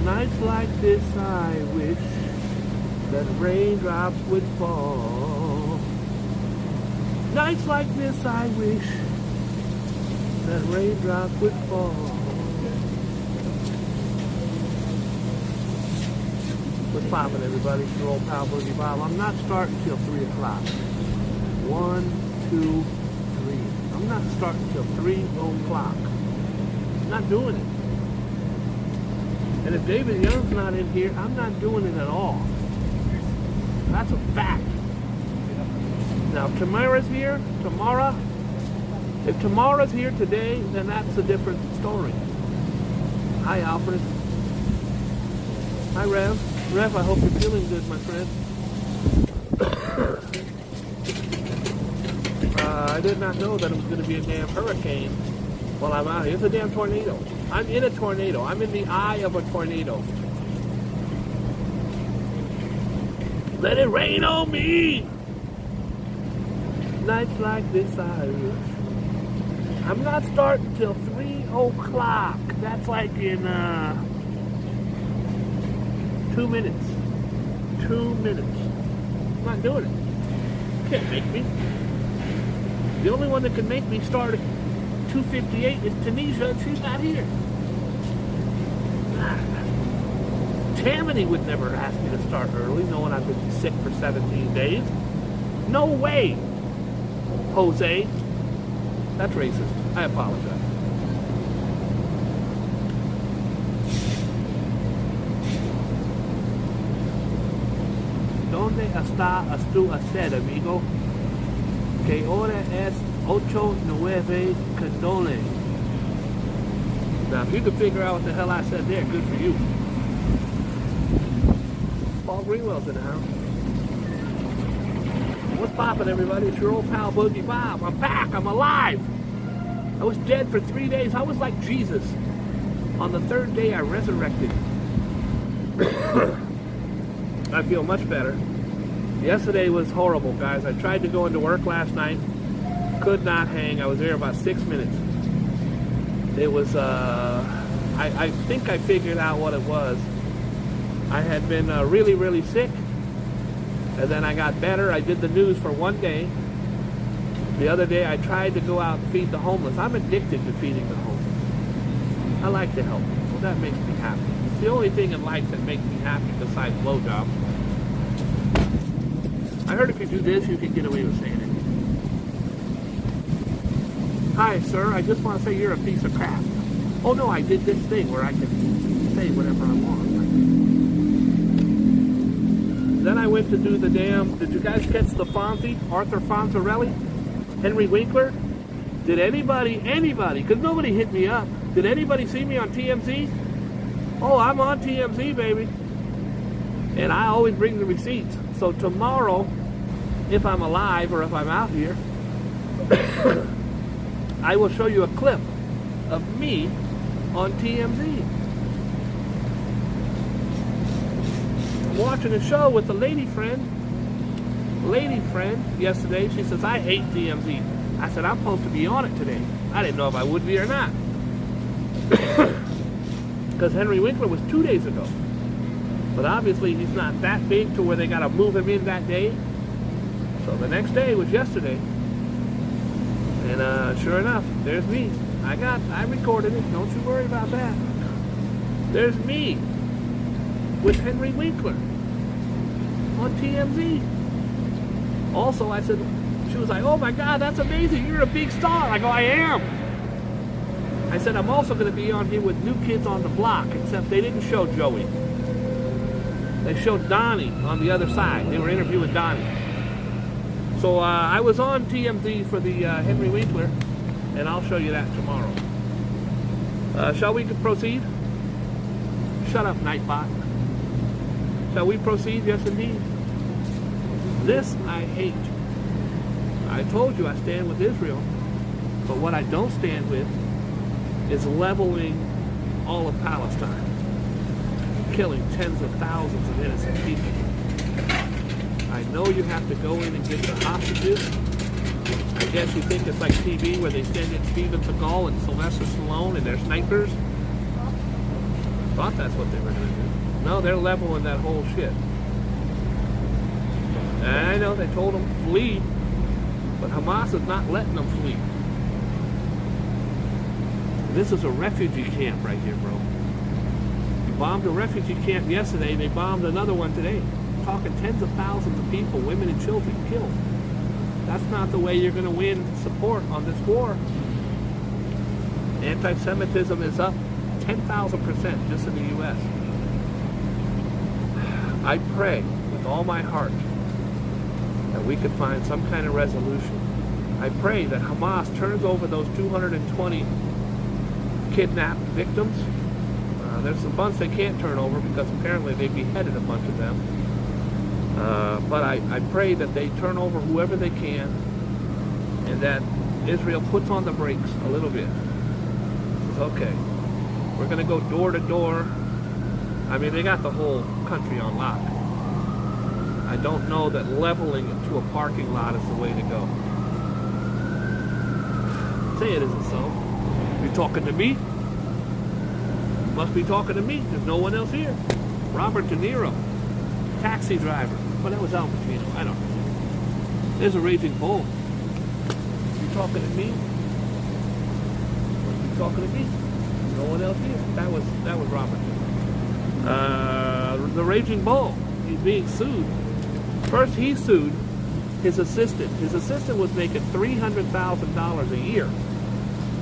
Nights like this I wish that raindrops would fall. Nights like this I wish that raindrops would fall. What's poppin', everybody? It's your old pal Boogie Bob. I'm not starting till 3 o'clock. 1, 2, 3. I'm not starting till 3 o'clock. I'm not doing it. And if David Young's not in here, I'm not doing it at all. That's a fact. Now, if Tamara's here, if Tamara's here today, then that's a different story. Hi, Alfred. Hi, Rev. Rev, I hope you're feeling good, my friend. I did not know that it was going to be a damn hurricane while I'm out here. It's a damn tornado. I'm in a tornado. I'm in the eye of a tornado. Let it rain on me! Nights like this I wish. I'm not starting till 3 o'clock. That's like in 2 minutes. 2 minutes. I'm not doing it. Can't make me. The only one that can make me start at 2:58 is Tanisha, and she's not here. Tammany would never ask me to start early, knowing I've been sick for 17 days. No way, Jose. That's racist. I apologize. ¿Dónde está usted, amigo? Que hora es 8:09 condole. Now, if you could figure out what the hell I said there, good for you. Paul Greenwell's in the house. What's poppin', everybody? It's your old pal Boogie Bob. I'm back. I'm alive. I was dead for 3 days. I was like Jesus. On the 3rd day, I resurrected. I feel much better. Yesterday was horrible, guys. I tried to go into work last night. Could not hang. I was there about 6 minutes. It was, I think I figured out what it was. I had been really, really sick. And then I got better. I did the news for 1 day. The other day, I tried to go out and feed the homeless. I'm addicted to feeding the homeless. I like to help people. That makes me happy. It's the only thing in life that makes me happy besides blowjobs. I heard if you do this, you can get away with saying it. Hi, sir. I just want to say you're a piece of crap. Oh, no, I did this thing where I can say whatever I want. Then I went to do the damn... Did you guys catch the Fonzie? Arthur Fonzarelli? Henry Winkler? Did anybody, because nobody hit me up, did anybody see me on TMZ? Oh, I'm on TMZ, baby. And I always bring the receipts. So tomorrow, if I'm alive or if I'm out here, I will show you a clip of me on TMZ. I'm watching a show with a lady friend yesterday. She says, I hate TMZ. I said, I'm supposed to be on it today. I didn't know if I would be or not. Because Henry Winkler was 2 days ago. But obviously he's not that big to where they got to move him in that day. So the next day was yesterday. And sure enough, there's me. I recorded it. Don't you worry about that. There's me with Henry Winkler on TMZ. Also, I said, she was like, oh my God, that's amazing. You're a big star. I go, I am. I said, I'm also going to be on here with New Kids on the Block, except they didn't show Joey. They showed Donnie on the other side. They were interviewing Donnie. So I was on TMZ for the Henry Winkler, and I'll show you that tomorrow. Shall we proceed? Shut up, Nightbot. Shall we proceed? Yes, indeed. This I hate. I told you I stand with Israel, but what I don't stand with is leveling all of Palestine, killing tens of thousands of innocent people. I know you have to go in and get the hostages. I guess you think it's like TV where they send in Steven Seagal and Sylvester Stallone and they're snipers. Thought that's what they were going to do. No, they're leveling that whole shit. And I know they told them flee, but Hamas is not letting them flee. This is a refugee camp right here, bro. You bombed a refugee camp yesterday, they bombed another one today. We're talking tens of thousands of people, women and children killed. That's not the way you're going to win support on this war. Anti-Semitism is up 10,000% just in the U.S. I pray with all my heart that we could find some kind of resolution. I pray that Hamas turns over those 220 kidnapped victims. There's a bunch they can't turn over because apparently they beheaded a bunch of them. But I pray that they turn over whoever they can and that Israel puts on the brakes a little bit. Says, okay, we're going to go door to door. I mean, they got the whole country on lock. I don't know that leveling it to a parking lot is the way to go. Say it isn't so. You talking to me? You must be talking to me. There's no one else here. Robert De Niro, taxi driver. Well, that was Al Pacino. I don't know. There's a raging bull. You talking to me? Must be talking to me. No one else here. That was Robert De Niro. The raging bull. He's being sued. First, he sued his assistant. His assistant was making $300,000 a year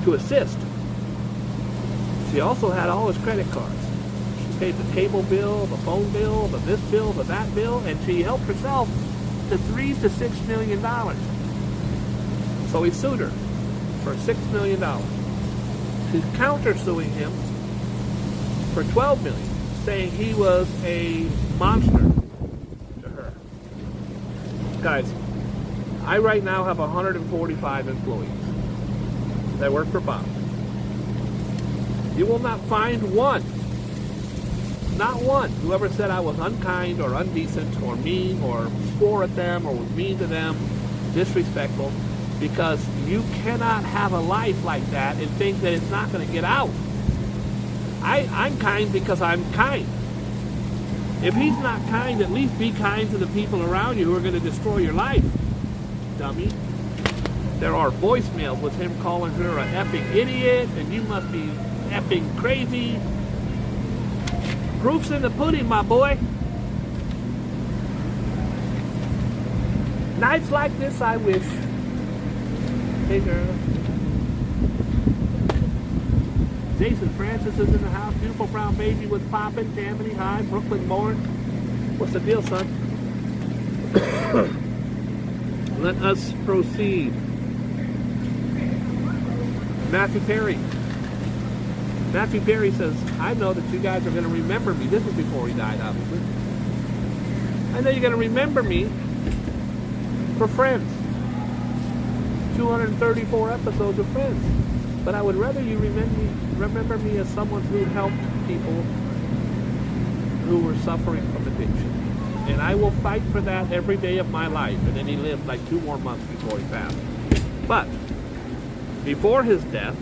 to assist. She also had all his credit cards. She paid the cable bill, the phone bill, the this bill, the that bill, and she helped herself to $3 to $6 million. So he sued her for $6 million. She's countersuing him for $12 million, saying he was a monster to her. Guys, I right now have 145 employees that work for Bob. You will not find one, not one, who ever said I was unkind or undecent or mean or swore at them or was mean to them, disrespectful, because you cannot have a life like that and think that it's not going to get out. I'm kind because I'm kind. If he's not kind, at least be kind to the people around you who are going to destroy your life, dummy. There are voicemails with him calling her an effing idiot and you must be effing crazy. Proof's in the pudding, my boy. Nights like this, I wish. Hey, girl. Jason Francis is in the house. Beautiful brown baby was popping. Tammany High, Brooklyn born. What's the deal, son? Let us proceed. Matthew Perry. Matthew Perry says, I know that you guys are going to remember me. This was before he died, obviously. I know you're going to remember me for Friends. 234 episodes of Friends. But I would rather you remember me as someone who helped people who were suffering from addiction. And I will fight for that every day of my life. And then he lived like 2 more months before he passed. But before his death,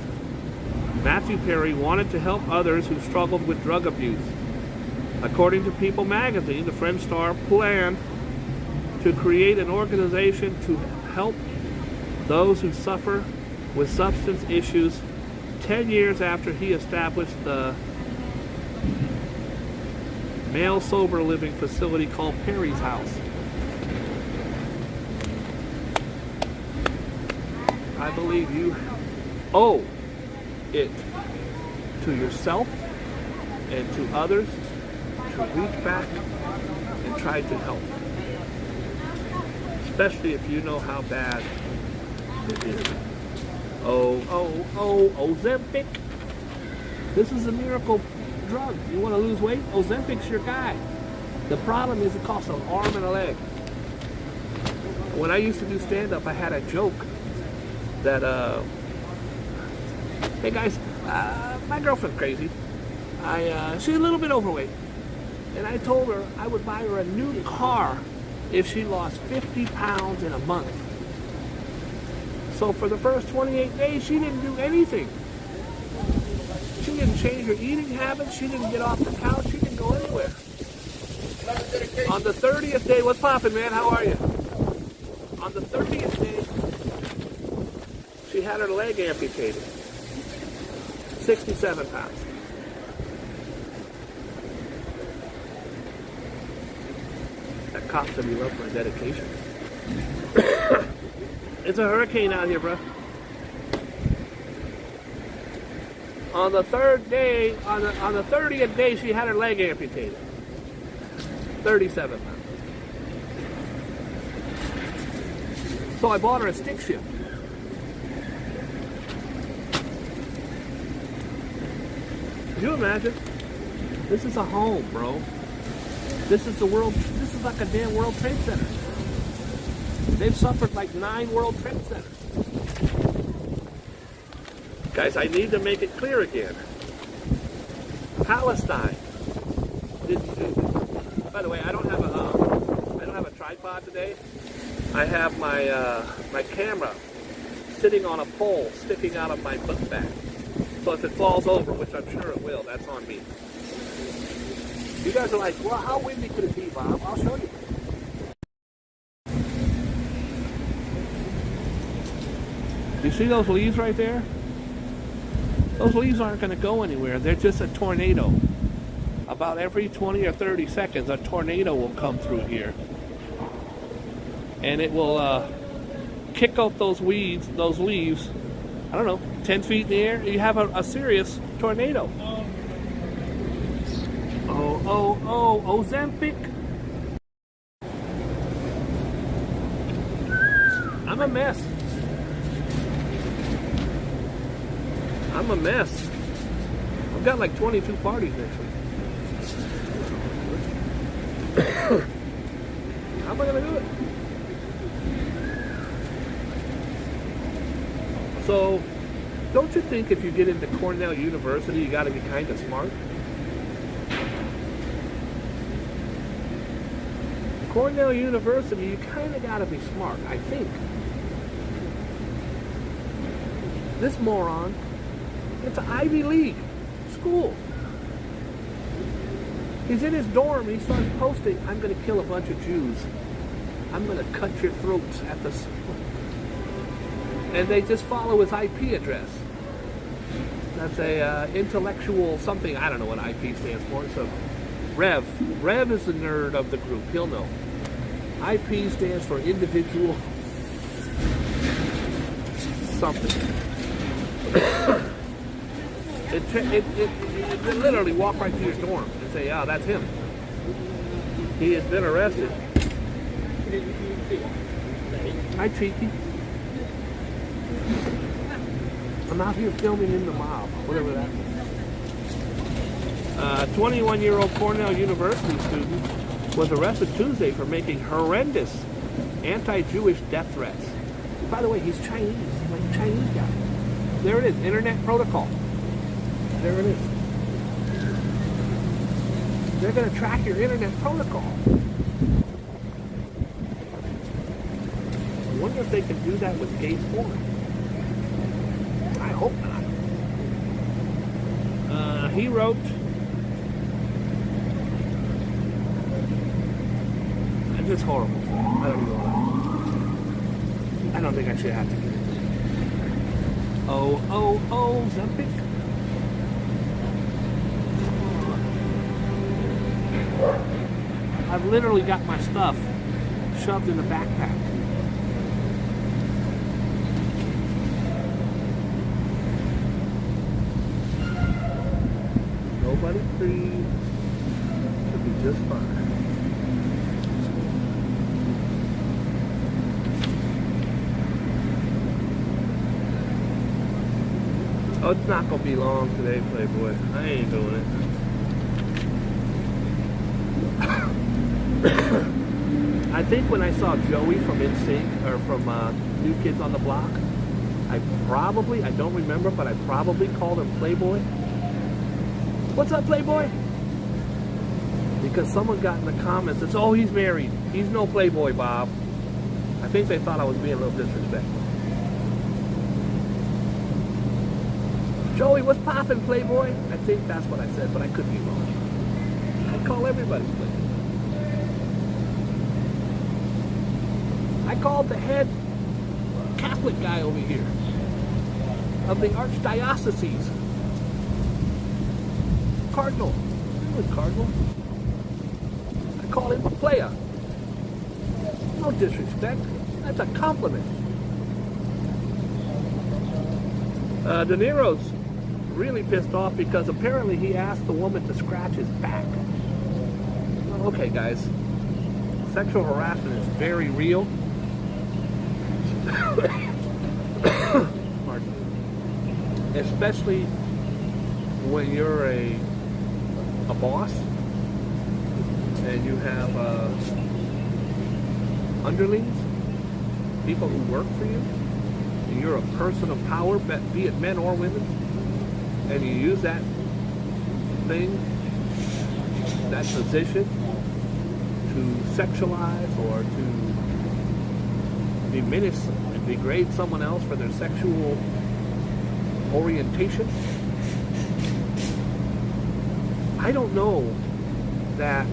Matthew Perry wanted to help others who struggled with drug abuse. According to People magazine, the Friends star planned to create an organization to help those who suffer with substance issues 10 years after he established the male sober living facility called Perry's House. I believe you owe it to yourself and to others to reach back and try to help. Especially if you know how bad it is. Ozempic. This is a miracle drug. You want to lose weight? Ozempic's your guy. The problem is it costs an arm and a leg. When I used to do stand-up, I had a joke that, hey guys, my girlfriend's crazy. She's a little bit overweight. And I told her I would buy her a new car if she lost 50 pounds in a month. So for the first 28 days, she didn't do anything. She She didn't change her eating habits. She didn't get off the couch. She didn't go anywhere. On the 30th day, what's poppin', man? How are you? On the 30th day, she had her leg amputated. 67 pounds. That cop said he loved my dedication. It's a hurricane out here, bro. On the 3rd day, on the 30th day, she had her leg amputated. 37 pounds. So I bought her a stick shift. Can you imagine? This is a home, bro. This is the world. This is like a damn World Trade Center. They've suffered like 9 World Trade Centers. Guys, I need to make it clear again. Palestine. By the way, I don't have a tripod today. I have my camera sitting on a pole sticking out of my book bag. So if it falls over, which I'm sure it will, that's on me. You guys are like, well, how windy could it be, Bob? I'll show you. You see those leaves right there? Those leaves aren't going to go anywhere. They're just a tornado. About every 20 or 30 seconds, a tornado will come through here. And it will kick out those weeds, those leaves, I don't know, 10 feet in the air. You have a serious tornado. Oh, Ozempic. I'm a mess. I'm a mess. I've got like 22 parties next week. How am I going to do it? So, don't you think if you get into Cornell University, you got to be kind of smart? Cornell University, you kind of got to be smart, I think. This moron, it's an Ivy League school. He's in his dorm and he starts posting, I'm going to kill a bunch of Jews. I'm going to cut your throats at the... And they just follow his IP address. That's a intellectual something, I don't know what IP stands for. So Rev. Rev is the nerd of the group, he'll know. IP stands for individual something. It literally walk right to your dorm and say, "Ah, that's him. He has been arrested." Hi, Cheeky. I'm out here filming in the mob, whatever that is. 21-year-old Cornell University student was arrested Tuesday for making horrendous anti-Jewish death threats. By the way, he's Chinese, like a Chinese guy. There it is, internet protocol. There it is. They're going to track your internet protocol. I wonder if they can do that with gay porn. I hope not. He wrote, it's just horrible. I don't even know. I don't think I should have to get it. Oh, Zempic. I've literally got my stuff shoved in the backpack. Nobody breathe. It'll be just fine. Oh, it's not gonna be long today, Playboy. I ain't doing it. I think when I saw Joey from NSYNC or from New Kids on the Block, I don't remember, but I probably called him Playboy. What's up, Playboy? Because someone got in the comments and said, oh, he's married. He's no Playboy, Bob. I think they thought I was being a little disrespectful. Joey, what's poppin', Playboy? I think that's what I said, but I could be wrong. I call everybody Playboy. I called the head Catholic guy over here of the Archdiocese. Cardinal. He was Cardinal. I called him a player. No disrespect. That's a compliment. De Niro's really pissed off because apparently he asked the woman to scratch his back. Well, okay, guys. Sexual harassment is very real. Especially when you're a boss and you have underlings, people who work for you, and you're a person of power, be it men or women, and you use that thing, that position, to sexualize or to diminish and degrade someone else for their sexual orientation. I don't know that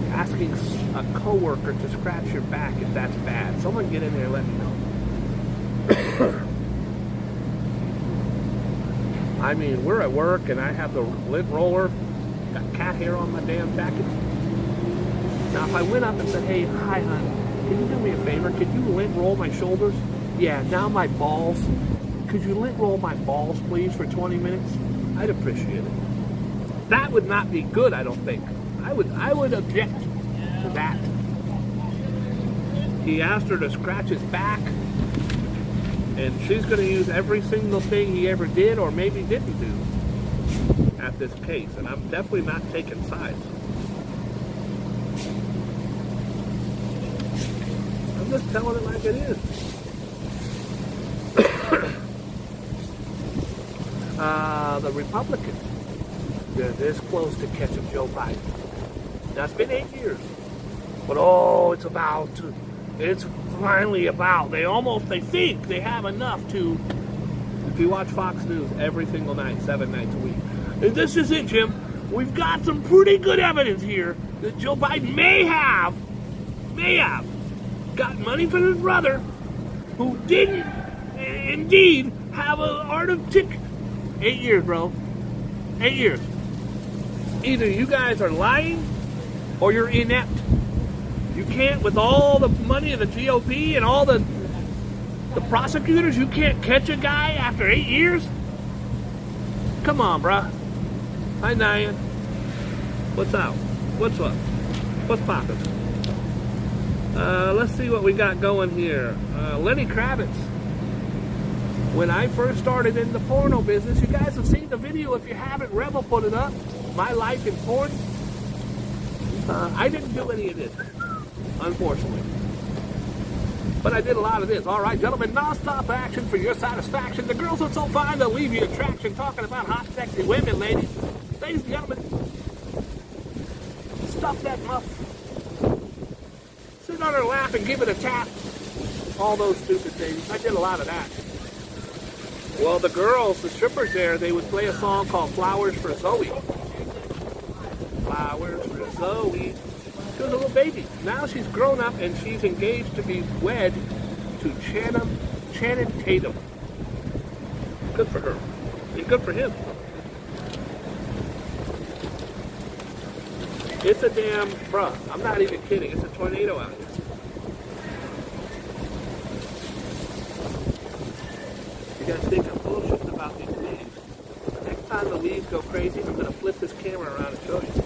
asking a coworker to scratch your back, if that's bad. Someone get in there and let me know. I mean, we're at work and I have the lint roller, got cat hair on my damn jacket. Now, if I went up and said, hey, hi, hon, can you do me a favor? Could you lint roll my shoulders? Yeah, now my balls. Could you lint roll my balls, please, for 20 minutes? I'd appreciate it. That would not be good, I don't think. I would object to that. He asked her to scratch his back, and she's going to use every single thing he ever did or maybe didn't do at this case, and I'm definitely not taking sides. I'm just telling it like it is. The Republicans, they're this close to catching Joe Biden. Now, it's been 8 years. But it's finally about, they think they have enough to, if you watch Fox News every single night, 7 nights a week. And this is it, Jim. We've got some pretty good evidence here that Joe Biden may have got money from his brother, who didn't indeed have an Arctic. 8 years, bro. 8 years. Either you guys are lying or you're inept. You can't, with all the money of the GOP and all the prosecutors, you can't catch a guy after 8 years? Come on, bruh. Hi, Nyan. What's up? What's up? What's poppin'? Let's see what we got going here. Lenny Kravitz. When I first started in the porno business, you guys have seen the video. If you haven't, Rebel put it up. My life in porn. I didn't do any of this, unfortunately. But I did a lot of this. All right, gentlemen, non-stop action for your satisfaction. The girls are so fine, they'll leave you attraction. Talking about hot, sexy women, ladies. Ladies and gentlemen, stuff that muff. Sit on her lap and give it a tap. All those stupid things. I did a lot of that. Well, the girls, the strippers there, they would play a song called Flowers for Zoe. Flowers for Zoe. She was a little baby. Now she's grown up and she's engaged to be wed to Channing Tatum. Good for her. And good for him. It's a damn, bruh, I'm not even kidding. It's a tornado out here. You guys think I'm bullshitting about these leaves. Next time the leaves go crazy, I'm going to flip this camera around and show you.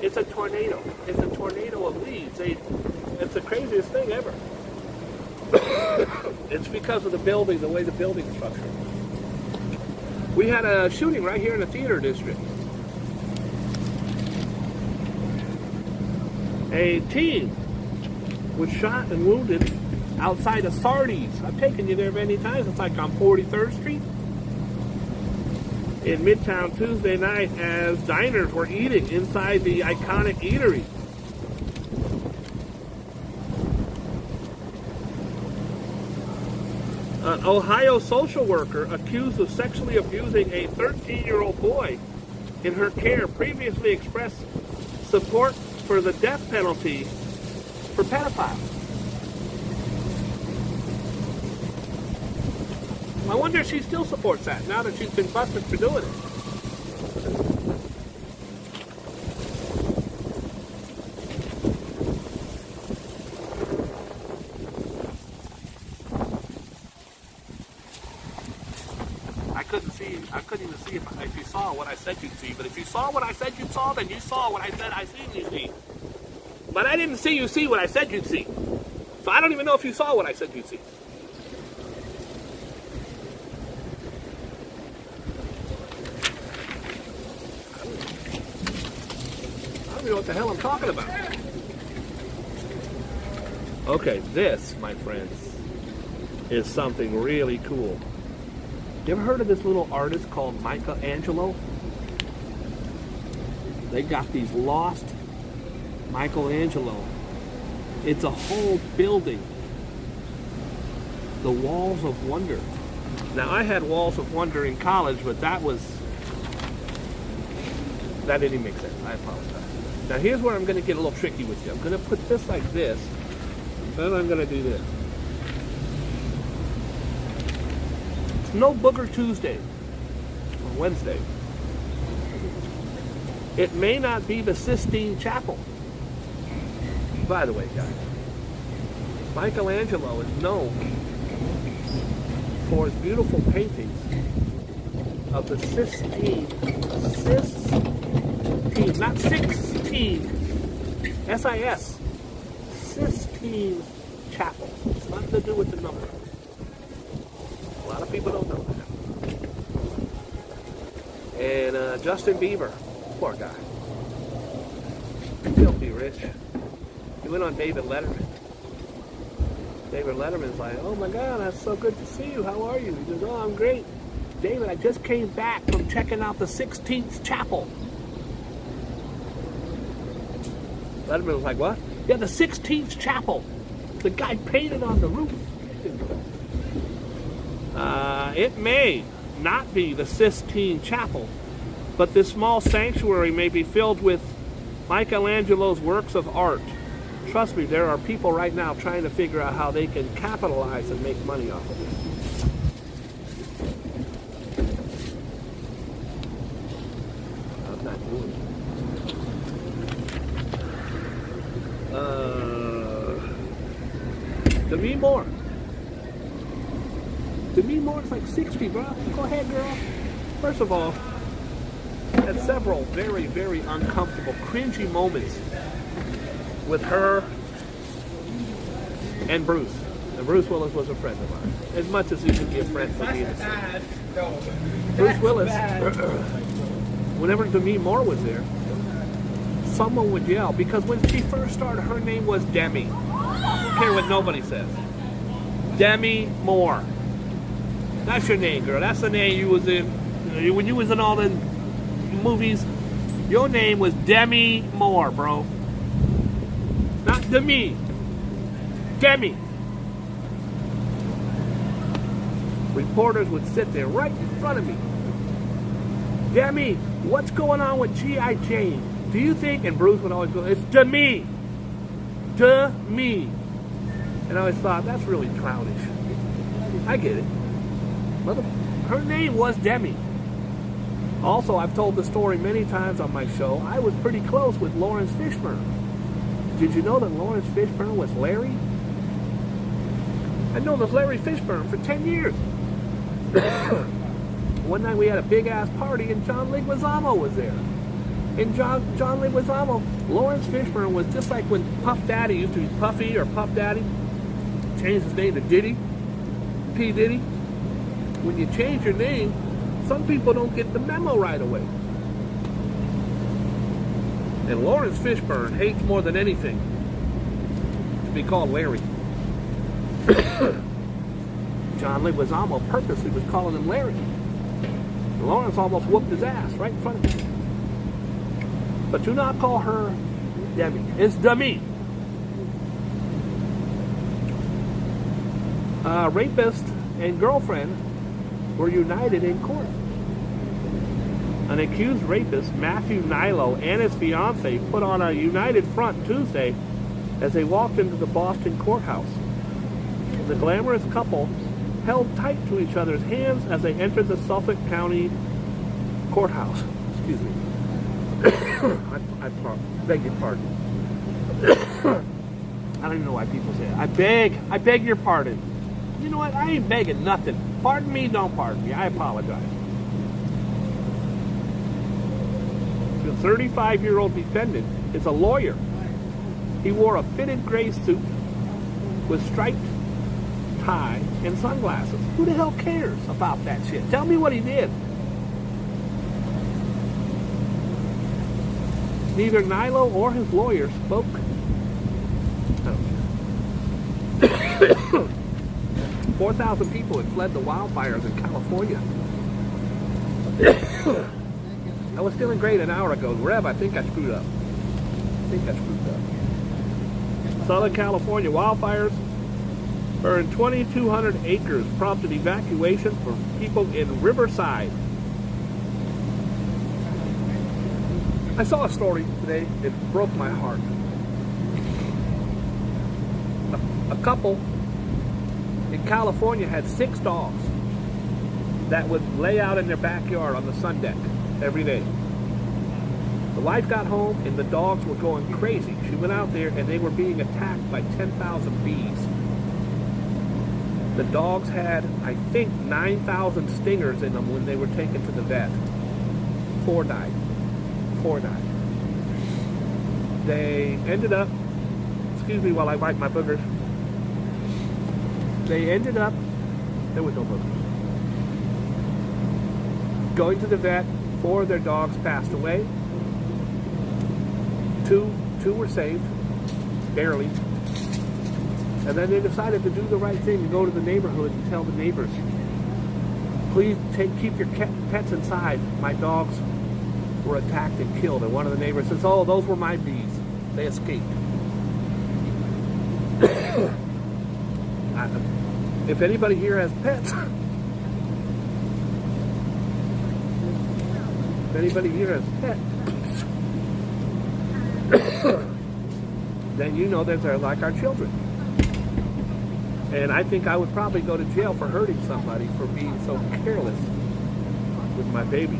It's a tornado. It's a tornado of leaves. It's the craziest thing ever. It's because of the building, the way the building is structured. We had a shooting right here in the theater district. A teen was shot and wounded outside of Sardi's. I've taken you there many times. It's like on 43rd Street in Midtown Tuesday night as diners were eating inside the iconic eatery. An Ohio social worker accused of sexually abusing a 13-year-old boy in her care previously expressed support for the death penalty for pedophiles. I wonder if she still supports that now that she's been busted for doing it. I couldn't even see if you saw what I said you'd see. But if you saw what I said you'd saw, then you saw what I said I seen you see. But I didn't see you see what I said you'd see. So I don't even know if you saw what I said you'd see. I don't even know what the hell I'm talking about. Okay, this, my friends, is something really cool. You ever heard of this little artist called Michelangelo? They got these lost Michelangelo. It's a whole building. The Walls of Wonder. Now, I had Walls of Wonder in college, but that didn't make sense. I apologize. Now, here's where I'm going to get a little tricky with you. I'm going to put this like this, then I'm going to do this. No Booger Tuesday or Wednesday. It may not be the Sistine Chapel. By the way, guys, Michelangelo is known for his beautiful paintings of the Sistine, not 16, S-I-S, Sistine Chapel. It's nothing to do with the number. A lot of people don't know that. And Justin Bieber, poor guy. Filthy rich. He went on David Letterman. David Letterman's like, oh my God, that's so good to see you. How are you? He goes, oh, I'm great. David, I just came back from checking out the 16th Chapel. Letterman was like, what? Yeah, the 16th Chapel. The guy painted on the roof. It may not be the Sistine Chapel, but this small sanctuary may be filled with Michelangelo's works of art. Trust me, there are people right now trying to figure out how they can capitalize and make money off of it. I'm not doing it. Demi Moore. Demi Moore's like 60, bro. Go ahead, girl. First of all, had several very, very uncomfortable, cringy moments with her and Bruce. And Bruce Willis was a friend of mine. As much as you can be a friend for me to say. Bruce Willis, whenever Demi Moore was there, someone would yell, because when she first started, her name was Demi. I don't care what nobody says. Demi Moore. That's your name, girl. That's the name you was in. When you was in all the movies, your name was Demi Moore, bro. Not Demi. Demi. Reporters would sit there right in front of me. Demi, what's going on with G.I. Jane? Do you think? And Bruce would always go, it's Demi. Demi. And I always thought, that's really clownish. I get it. Her name was Demi. Also, I've told the story many times on my show. I was pretty close with Lawrence Fishburne. Did you know that Lawrence Fishburne was Larry? I'd known this Larry Fishburne for 10 years. One night we had a big-ass party and John Leguizamo was there. And John Leguizamo, Lawrence Fishburne was just like when Puff Daddy used to be Puffy or Puff Daddy. Changed his name to Diddy. P. Diddy. When you change your name, some people don't get the memo right away. And Lawrence Fishburne hates more than anything to be called Larry. John Leguizamo purposely was calling him Larry. And Lawrence almost whooped his ass right in front of him. But do not call her Demi. It's Demi. Rapist and girlfriend were united in court. An accused rapist, Matthew Nilo, and his fiancee put on a united front Tuesday as they walked into the Boston courthouse. The glamorous couple held tight to each other's hands as they entered the Suffolk County courthouse. Excuse me. I beg your pardon. I don't even know why people say it. I beg your pardon. You know what? I ain't begging nothing. Pardon me, don't pardon me. I apologize. The 35-year-old defendant is a lawyer. He wore a fitted gray suit with striped tie and sunglasses. Who the hell cares about that shit? Tell me what he did. Neither Nilo or his lawyer spoke. 4,000 people had fled the wildfires in California. I was feeling great an hour ago. Rev, I think I screwed up. Southern California wildfires burned 2,200 acres, prompted evacuation for people in Riverside. I saw a story today. It broke my heart. A couple in California had 6 dogs that would lay out in their backyard on the sun deck every day. The wife got home and the dogs were going crazy. She went out there and they were being attacked by 10,000 bees. The dogs had, I think, 9,000 stingers in them when they were taken to the vet. 4 died. They ended up, excuse me while I wipe my boogers. They ended up, there was no boogers. Going to the vet. 4 of their dogs passed away. 2 were saved, barely. And then they decided to do the right thing and go to the neighborhood and tell the neighbors, please keep your pets inside. My dogs were attacked and killed. And one of the neighbors says, oh, those were my bees. They escaped. If anybody here has pets, then you know that they're like our children. And I think I would probably go to jail for hurting somebody for being so careless with my baby.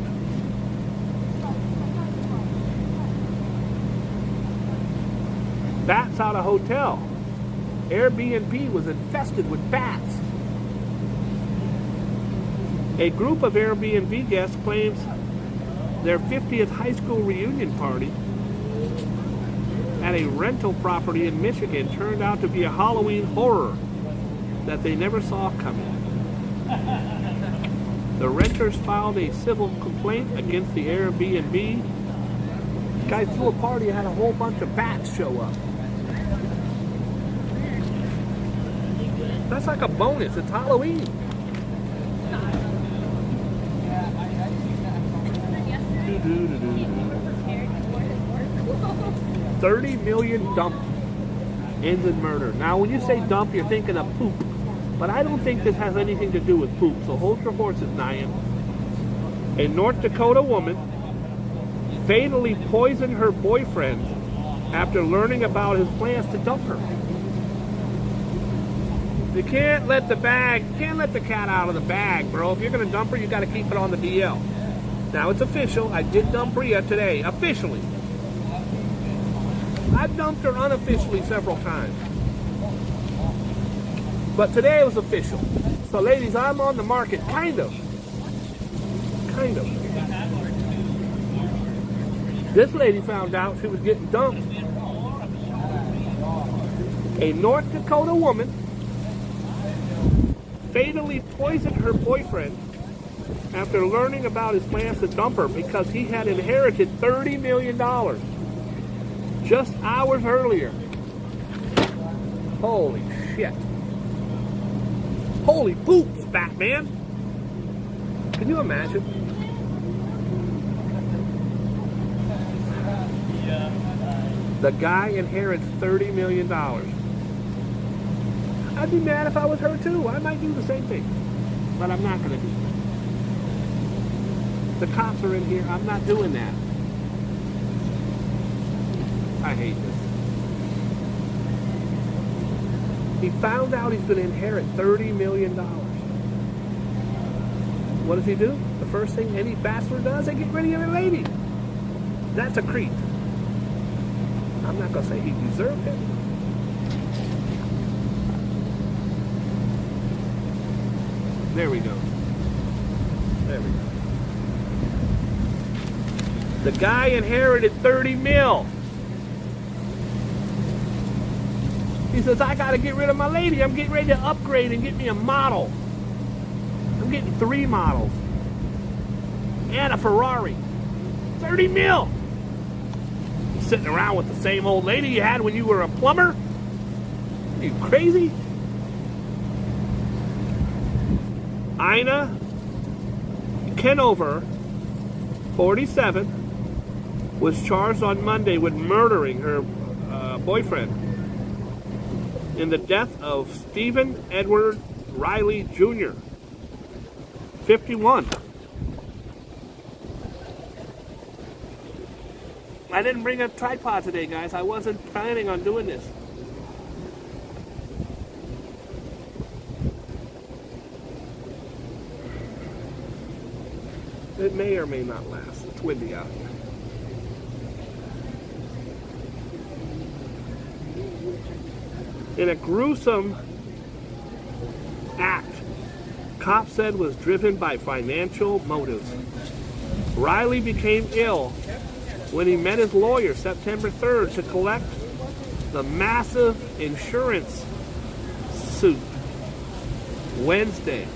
Bats out of hotel. Airbnb was infested with bats. A group of Airbnb guests claims their 50th high school reunion party at a rental property in Michigan turned out to be a Halloween horror that they never saw coming. The renters filed a civil complaint against the Airbnb. The guy threw a party and had a whole bunch of bats show up. That's like a bonus. It's Halloween. $30 million dump ends in murder. Now, when you say dump, you're thinking of poop. But I don't think this has anything to do with poop. So hold your horses, Nyan. A North Dakota woman fatally poisoned her boyfriend after learning about his plans to dump her. You can't let the cat out of the bag, bro. If you're going to dump her, you got to keep it on the DL. Now, it's official. I did dump Bria today, officially. I've dumped her unofficially several times. But today it was official. So, ladies, I'm on the market, kind of. This lady found out she was getting dumped. A North Dakota woman fatally poisoned her boyfriend after learning about his plans to dump her because he had inherited $30 million just hours earlier. Holy shit. Holy poops, Batman. Can you imagine? The guy inherits $30 million. I'd be mad if I was her too. I might do the same thing. But I'm not going to do that. The cops are in here. I'm not doing that. I hate this. He found out he's going to inherit $30 million. What does he do? The first thing any bachelor does, they get rid of their lady. That's a creep. I'm not going to say he deserved it. There we go. There we go. The guy inherited 30 mil. He says, I got to get rid of my lady. I'm getting ready to upgrade and get me a model. I'm getting 3 models. And a Ferrari. 30 mil. You're sitting around with the same old lady you had when you were a plumber? Are you crazy? Ina Kenover, 47, was charged on Monday with murdering her boyfriend in the death of Stephen Edward Riley Jr., 51. I didn't bring a tripod today, guys. I wasn't planning on doing this. It may or may not last. It's windy out here. In a gruesome act, cops said was driven by financial motives. Riley became ill when he met his lawyer September 3rd to collect the massive insurance suit Wednesday.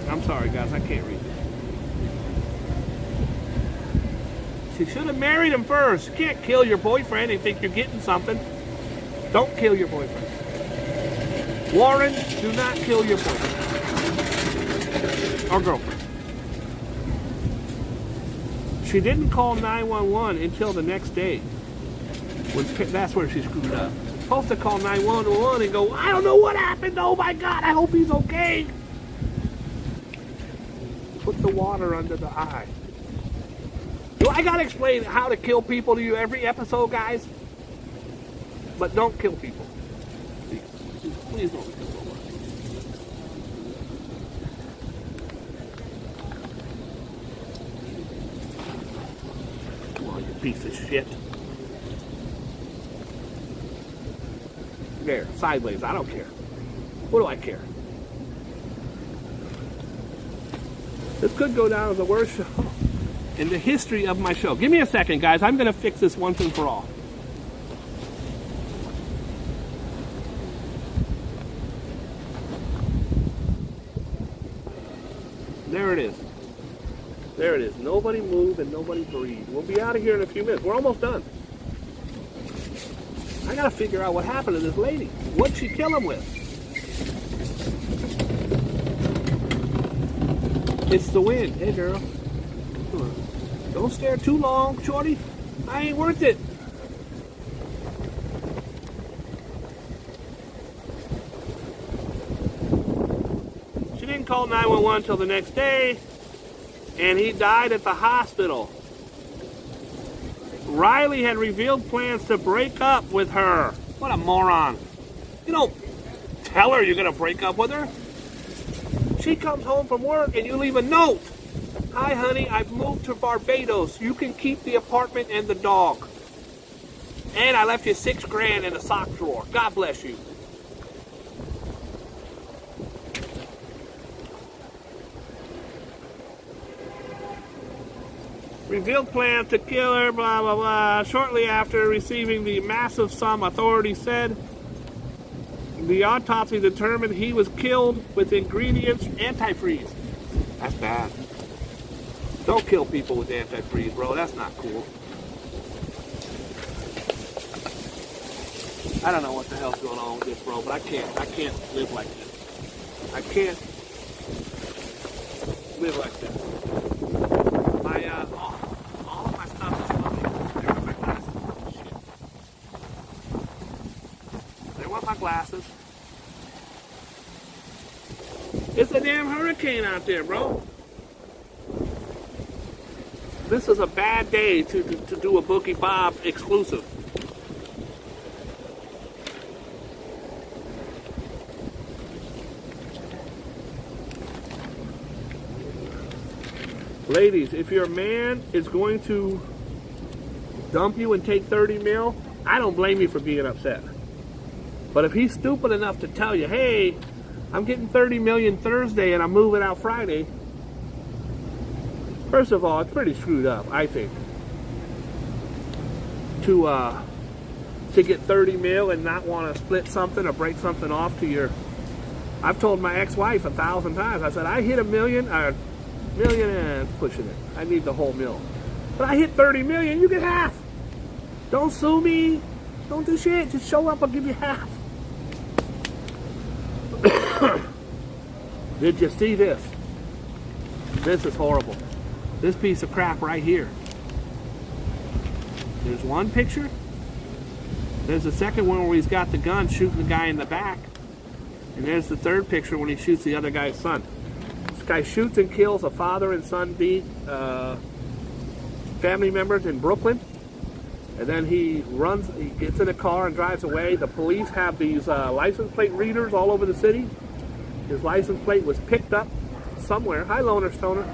I'm sorry, guys, I can't read this. She should have married him first. You can't kill your boyfriend and think you're getting something. Don't kill your boyfriend. Warren, do not kill your boyfriend. Or girlfriend. She didn't call 911 until the next day. That's where she screwed up. Supposed to call 911 and go, I don't know what happened. Oh my God, I hope he's okay. Put the water under the eye. Do I gotta explain how to kill people to you every episode, guys? But don't kill people. Please don't kill nobody. Come on, you piece of shit. There, sideways, I don't care. What do I care? This could go down as the worst show in the history of my show. Give me a second, guys. I'm going to fix this once and for all. There it is. There it is. Nobody move and nobody breathe. We'll be out of here in a few minutes. We're almost done. I got to figure out what happened to this lady. What'd she kill him with? It's the wind. Hey, girl. Come on. Don't stare too long, shorty. I ain't worth it. She didn't call 911 till the next day, and he died at the hospital. Riley had revealed plans to break up with her. What a moron. You don't tell her you're going to break up with her. She comes home from work and you leave a note. Hi, honey, I've moved to Barbados. You can keep the apartment and the dog. And I left you $6,000 in a sock drawer. God bless you. Revealed plans to kill her, blah, blah, blah. Shortly after receiving the massive sum, authorities said the autopsy determined he was killed with ingredients antifreeze. That's bad. Don't kill people with antifreeze, bro. That's not cool. I don't know what the hell's going on with this, bro, but I can't live like this. I can't live like this. All of my stuff is funny. There are my glasses. Shit. It's a damn hurricane out there, bro. This is a bad day to do a Boogie Bob exclusive. Ladies, if your man is going to dump you and take 30 mil, I don't blame you for being upset. But if he's stupid enough to tell you, hey, I'm getting 30 million Thursday and I'm moving out Friday, first of all, it's pretty screwed up, I think, to get 30 mil and not want to split something or break something off to your... I've told my ex-wife 1,000 times, I said, I hit $1 million, it's pushing it. I need the whole mil. But I hit 30 million, you get half. Don't sue me. Don't do shit. Just show up, I'll give you half. Did you see this? This is horrible. This piece of crap right here. There's one picture. There's the second one where he's got the gun shooting the guy in the back. And there's the third picture when he shoots the other guy's son. This guy shoots and kills a father and son family members in Brooklyn. And then he gets in a car and drives away. The police have these license plate readers all over the city. His license plate was picked up somewhere. Hi, Loner Stoner.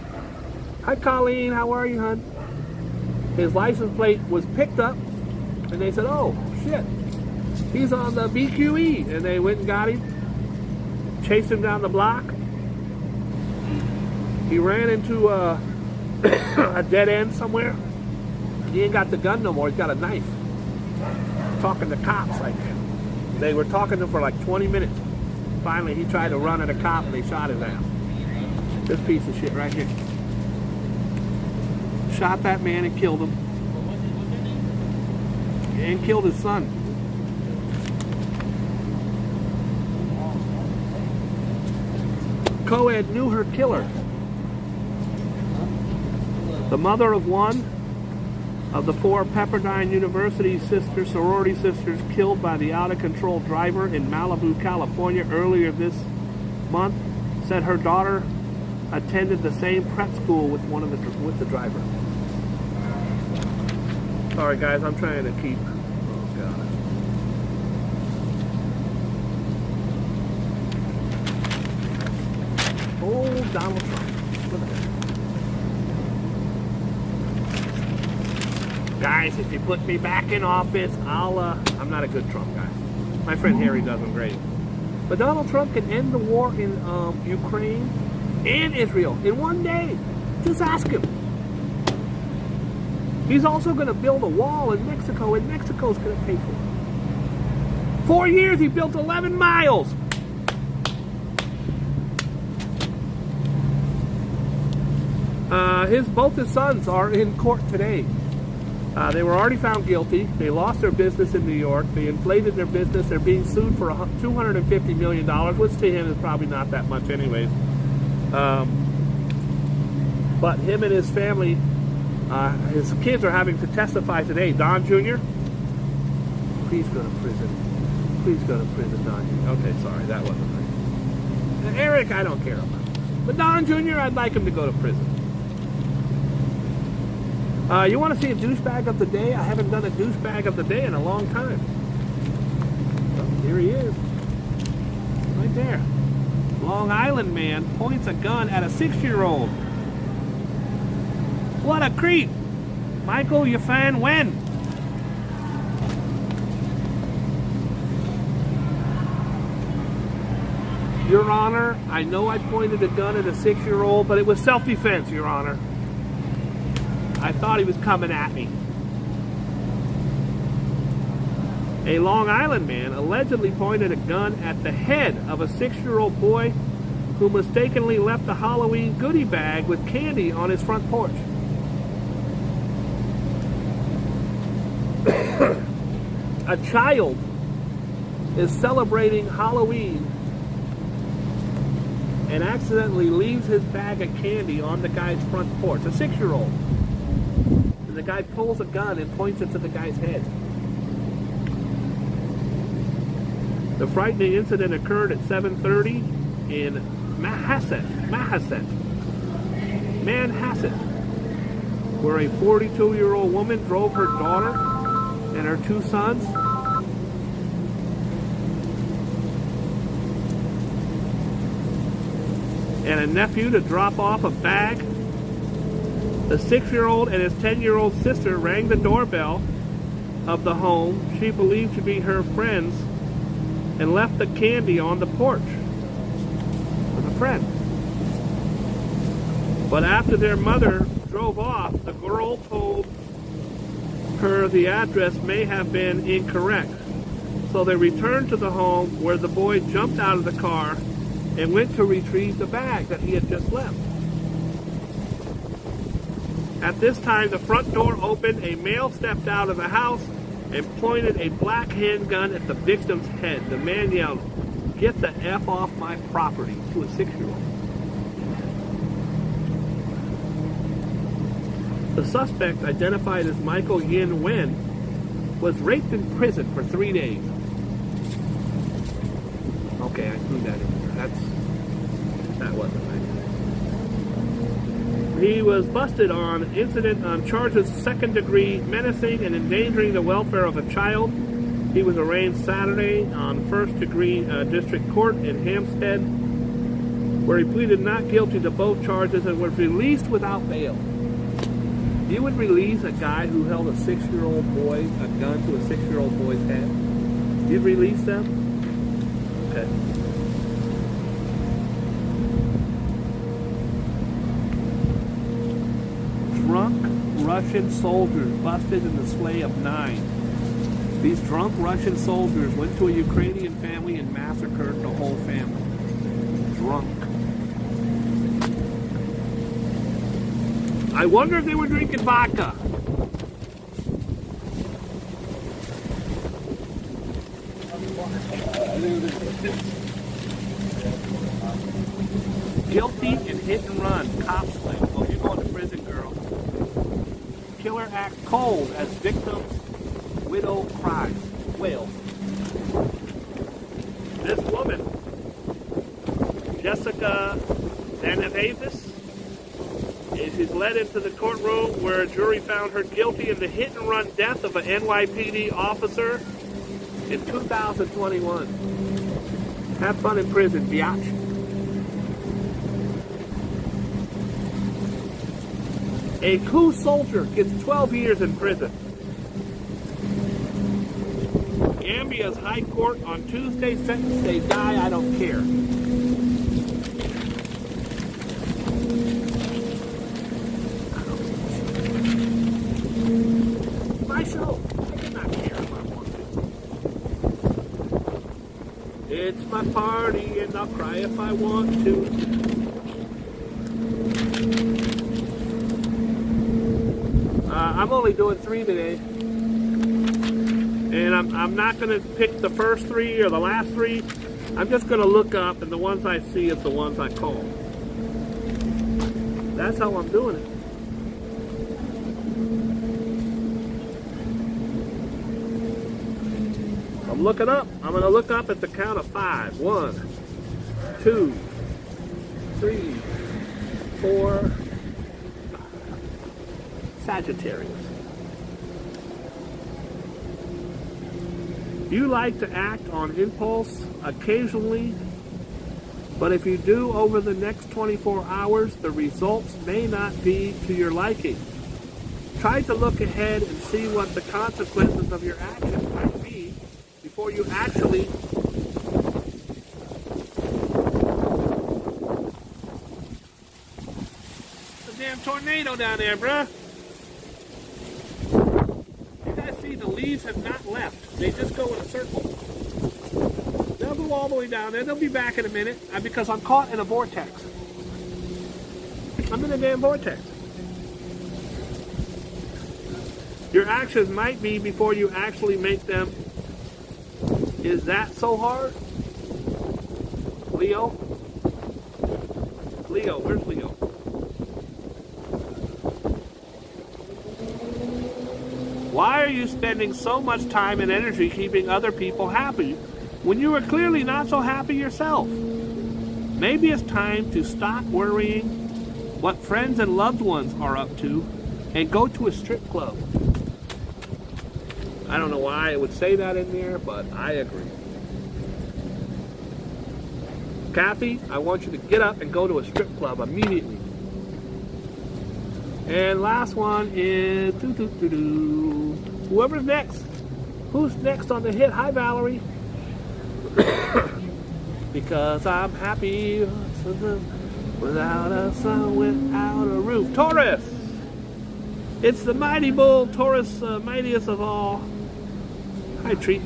Hi, Colleen. How are you, hon? His license plate was picked up, and they said, oh, shit. He's on the BQE. And they went and got him, chased him down the block. He ran into a dead end somewhere. He ain't got the gun no more. He's got a knife. Talking to cops like that. They were talking to him for like 20 minutes. Finally, he tried to run at a cop and they shot his ass. This piece of shit right here. Shot that man and killed him. And killed his son. Co-ed knew her killer. The mother of one of the 4 Pepperdine University sorority sisters killed by the out-of-control driver in Malibu, California earlier this month said her daughter attended the same prep school with the driver. Sorry guys, I'm trying to keep... Oh God. Oh, Donald Trump. Look at that. Guys, if you put me back in office, I'm not a good Trump guy. My friend Harry does him great. But Donald Trump can end the war in Ukraine and Israel in one day. Just ask him. He's also going to build a wall in Mexico, and Mexico's going to pay for it. 4 years, he built 11 miles. Both his sons are in court today. They were already found guilty. They lost their business in New York. They inflated their business. They're being sued for $250 million, which to him is probably not that much anyways. But him and his family, his kids are having to testify today. Don Jr., please go to prison. Please go to prison, Don Jr. Okay, sorry, that wasn't right. And Eric, I don't care about. But Don Jr., I'd like him to go to prison. You want to see a douchebag of the day? I haven't done a douchebag of the day in a long time. Well, here he is. Right there. Long Island man points a gun at a 6-year-old. What a creep. Michael, you fan when? Your Honor, I know I pointed a gun at a 6-year-old, but it was self-defense, Your Honor. I thought he was coming at me. A Long Island man allegedly pointed a gun at the head of a 6-year-old boy who mistakenly left a Halloween goodie bag with candy on his front porch. A child is celebrating Halloween and accidentally leaves his bag of candy on the guy's front porch. A 6-year-old. And the guy pulls a gun and points it to the guy's head. The frightening incident occurred at 7:30 in Manhasset, where a 42-year-old woman drove her daughter and her two sons and a nephew to drop off a bag. The 6-year-old and his 10-year-old sister rang the doorbell of the home she believed to be her friends and left the candy on the porch with a friend. But after their mother drove off, the girl told her the address may have been incorrect. So they returned to the home, where the boy jumped out of the car and went to retrieve the bag that he had just left. At this time, the front door opened, a male stepped out of the house and pointed a black handgun at the victim's head. The man yelled, "Get the F off my property," to a 6-year-old. The suspect, identified as Michael Yin Wen, was raped in prison for 3 days. Okay, I threw that in there. That wasn't right. He was busted on charges second-degree menacing and endangering the welfare of a child. He was arraigned Saturday on first-degree district court in Hampstead, where he pleaded not guilty to both charges and was released without bail. You would release a guy who held a 6-year-old boy, a gun to a 6-year-old boy's head? You'd release them? Okay. Drunk Russian soldiers busted in the slay of 9. These drunk Russian soldiers went to a Ukrainian family and massacred the whole family. Drunk. I wonder if they were drinking vodka. Guilty in hit and run. Cop sling. Well, you're going to prison, girl. Killer acts cold as victim's widow cries. Wails. This woman, Jessica Danavis, is led into the courtroom where a jury found her guilty in the hit-and-run death of an NYPD officer in 2021. Have fun in prison, biatch. A coup soldier gets 12 years in prison. Gambia's High Court on Tuesday sentenced a guy I don't care. It's my party and I'll cry if I want to. I'm only doing 3 today. And I'm not going to pick the first 3 or the last 3. I'm just going to look up, and the ones I see is the ones I call. That's how I'm doing it. I'm looking up. I'm going to look up at the count of 5. 1, 2, 3, 4. Sagittarius. You like to act on impulse occasionally, but if you do over the next 24 hours, the results may not be to your liking. Try to look ahead and see what the consequences of your actions might be before you actually a damn tornado down there, bruh. You guys see the leaves have not left. They just go in a circle. They'll go all the way down there. They'll be back in a minute because I'm caught in a vortex. I'm in a damn vortex. Your actions might be before you actually make them. Is that so hard? Leo? Leo, where's Leo? Why are you spending so much time and energy keeping other people happy when you are clearly not so happy yourself? Maybe it's time to stop worrying what friends and loved ones are up to and go to a strip club. I don't know why it would say that in there, but I agree. Kathy, I want you to get up and go to a strip club immediately. And last one is whoever's next. Who's next on the hit? Hi, Valerie. Because I'm happy without a sun, without a roof. Taurus! It's the mighty bull, Taurus, mightiest of all. Hi, Treat.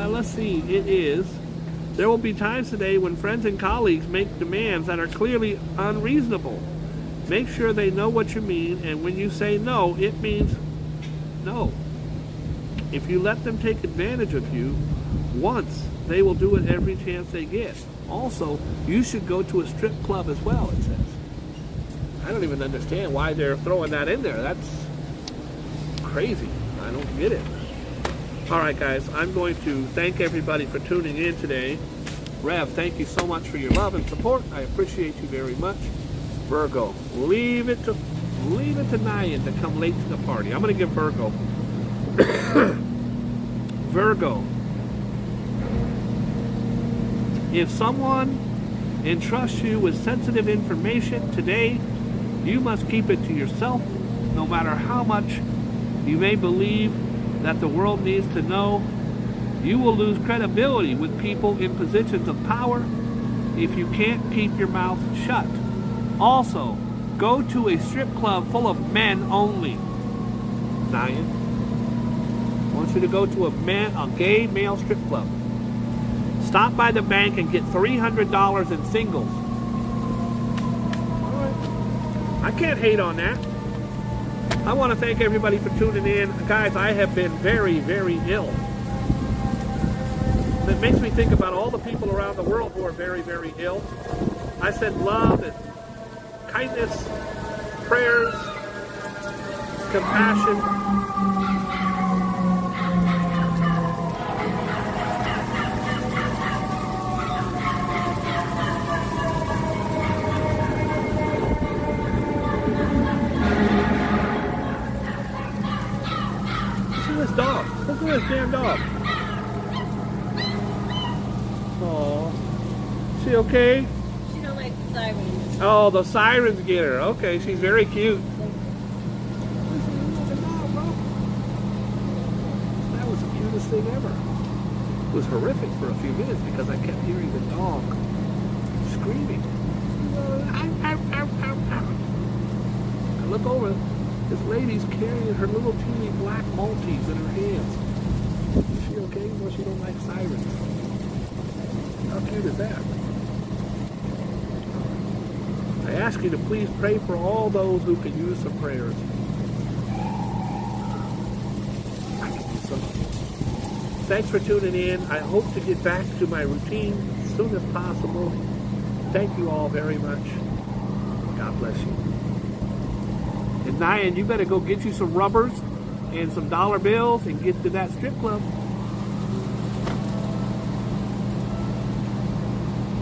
Let's see, it is. There will be times today when friends and colleagues make demands that are clearly unreasonable. Make sure they know what you mean, and when you say no, it means no. If you let them take advantage of you once, they will do it every chance they get. Also, you should go to a strip club as well, it says. I don't even understand why they're throwing that in there. That's crazy. I don't get it. All right, guys, I'm going to thank everybody for tuning in today. Rev, thank you so much for your love and support. I appreciate you very much. Virgo, leave it to Nyan to come late to the party. I'm going to give Virgo. Virgo. If someone entrusts you with sensitive information today, you must keep it to yourself, no matter how much you may believe that the world needs to know. You will lose credibility with people in positions of power if you can't keep your mouth shut. Also, go to a strip club full of men only. Nyan, I want you to go to a gay male strip club. Stop by the bank and get $300 in singles. All right. I can't hate on that. I want to thank everybody for tuning in. Guys, I have been very, very ill. It makes me think about all the people around the world who are very, very ill. I send love and kindness, prayers, compassion. Dog. Look at this damn dog. Oh, she okay? She don't like the sirens. Oh, the sirens get her. Okay, she's very cute. That was the cutest thing ever. It was horrific for a few minutes because I kept hearing the dog screaming. I look over. This lady's carrying her little teeny black Maltese in her hands. Is she okay? Well, she don't like sirens. How cute is that? I ask you to please pray for all those who could use some prayers. I can use some. Thanks for tuning in. I hope to get back to my routine as soon as possible. Thank you all very much. God bless you. And Nyan, you better go get you some rubbers and some dollar bills and get to that strip club.